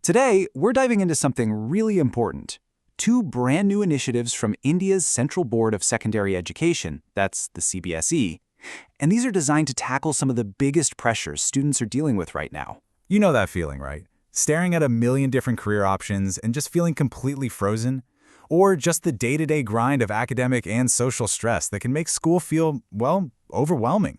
Today, we're diving into something really important. Two brand new initiatives from India's Central Board of Secondary Education, that's the CBSE, and these are designed to tackle some of the biggest pressures students are dealing with right now. You know that feeling, right? Staring at a million different career options and just feeling completely frozen? Or just the day-to-day grind of academic and social stress that can make school feel, well, overwhelming.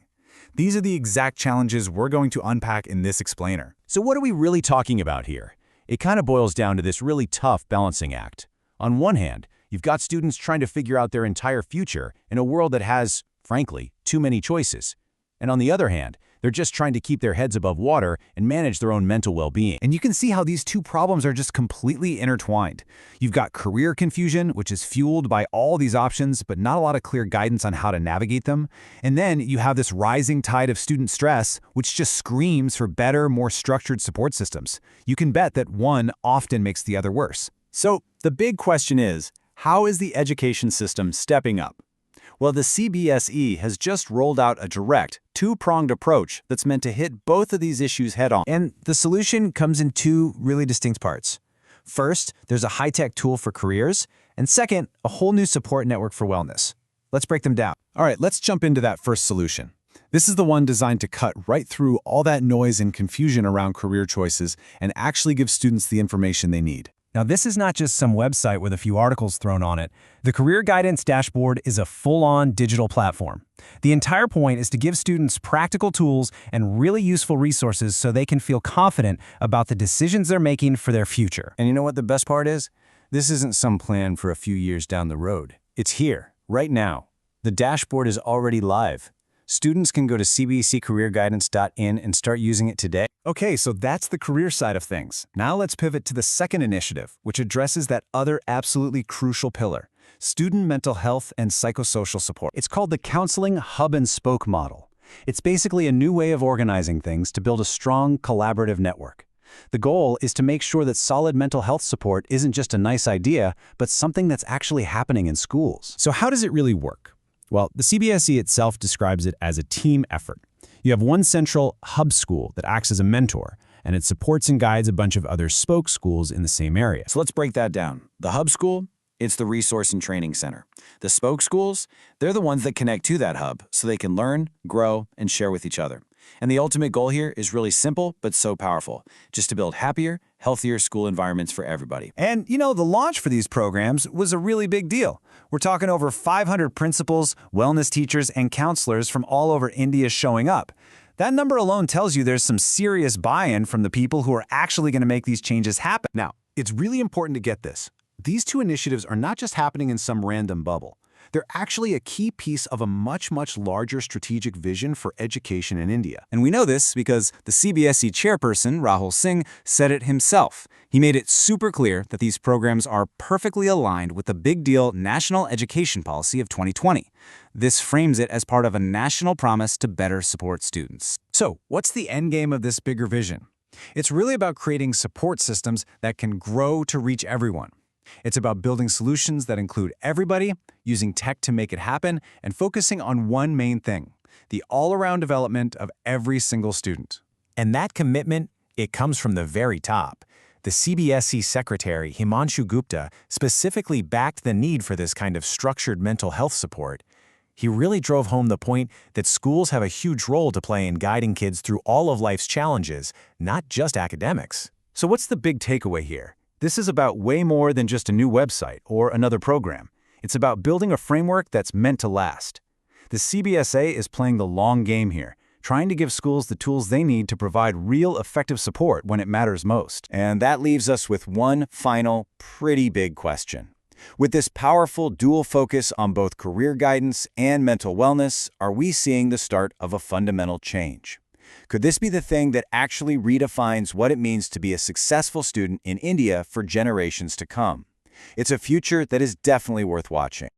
These are the exact challenges we're going to unpack in this explainer. So what are we really talking about here? It kind of boils down to this really tough balancing act. On one hand, you've got students trying to figure out their entire future in a world that has, frankly, too many choices. And on the other hand, they're just trying to keep their heads above water and manage their own mental well-being. And you can see how these two problems are just completely intertwined. You've got career confusion, which is fueled by all these options, but not a lot of clear guidance on how to navigate them. And then you have this rising tide of student stress, which just screams for better, more structured support systems. You can bet that one often makes the other worse. So the big question is, how is the education system stepping up? Well, the CBSE has just rolled out a direct, two-pronged approach that's meant to hit both of these issues head-on. And the solution comes in two really distinct parts. First, there's a high-tech tool for careers, and second, a whole new support network for wellness. Let's break them down. All right, let's jump into that first solution. This is the one designed to cut right through all that noise and confusion around career choices and actually give students the information they need. Now, this is not just some website with a few articles thrown on it. The Career Guidance Dashboard is a full-on digital platform. The entire point is to give students practical tools and really useful resources so they can feel confident about the decisions they're making for their future. And you know what the best part is? This isn't some plan for a few years down the road. It's here, right now. The dashboard is already live. Students can go to cbsecareerguidance.in and start using it today. Okay, so that's the career side of things. Now let's pivot to the second initiative, which addresses that other absolutely crucial pillar, student mental health and psychosocial support. It's called the Counseling Hub and Spoke model. It's basically a new way of organizing things to build a strong, collaborative network. The goal is to make sure that solid mental health support isn't just a nice idea, but something that's actually happening in schools. So how does it really work? Well, the CBSE itself describes it as a team effort. You have one central hub school that acts as a mentor, and it supports and guides a bunch of other spoke schools in the same area. So let's break that down. The hub school, it's the resource and training center. The spoke schools, they're the ones that connect to that hub so they can learn, grow, and share with each other. And the ultimate goal here is really simple but so powerful, just to build happier, healthier school environments for everybody. And, you know, the launch for these programs was a really big deal. We're talking over 500 principals, wellness teachers, and counselors from all over India showing up. That number alone tells you there's some serious buy-in from the people who are actually going to make these changes happen. Now, it's really important to get this. These two initiatives are not just happening in some random bubble. They're actually a key piece of a much larger strategic vision for education in India. And we know this because the CBSE chairperson, Rahul Singh, said it himself. He made it super clear that these programs are perfectly aligned with the big deal National Education Policy of 2020. This frames it as part of a national promise to better support students. So, what's the end game of this bigger vision? It's really about creating support systems that can grow to reach everyone. It's about building solutions that include everybody, using tech to make it happen, and focusing on one main thing, the all-around development of every single student. And that commitment, it comes from the very top. The CBSE secretary, Himanshu Gupta, specifically backed the need for this kind of structured mental health support. He really drove home the point that schools have a huge role to play in guiding kids through all of life's challenges, not just academics. So what's the big takeaway here? This is about way more than just a new website or another program. It's about building a framework that's meant to last. The CBSA is playing the long game here, trying to give schools the tools they need to provide real effective support when it matters most. And that leaves us with one final, pretty big question. With this powerful dual focus on both career guidance and mental wellness, are we seeing the start of a fundamental change? Could this be the thing that actually redefines what it means to be a successful student in India for generations to come? It's a future that is definitely worth watching.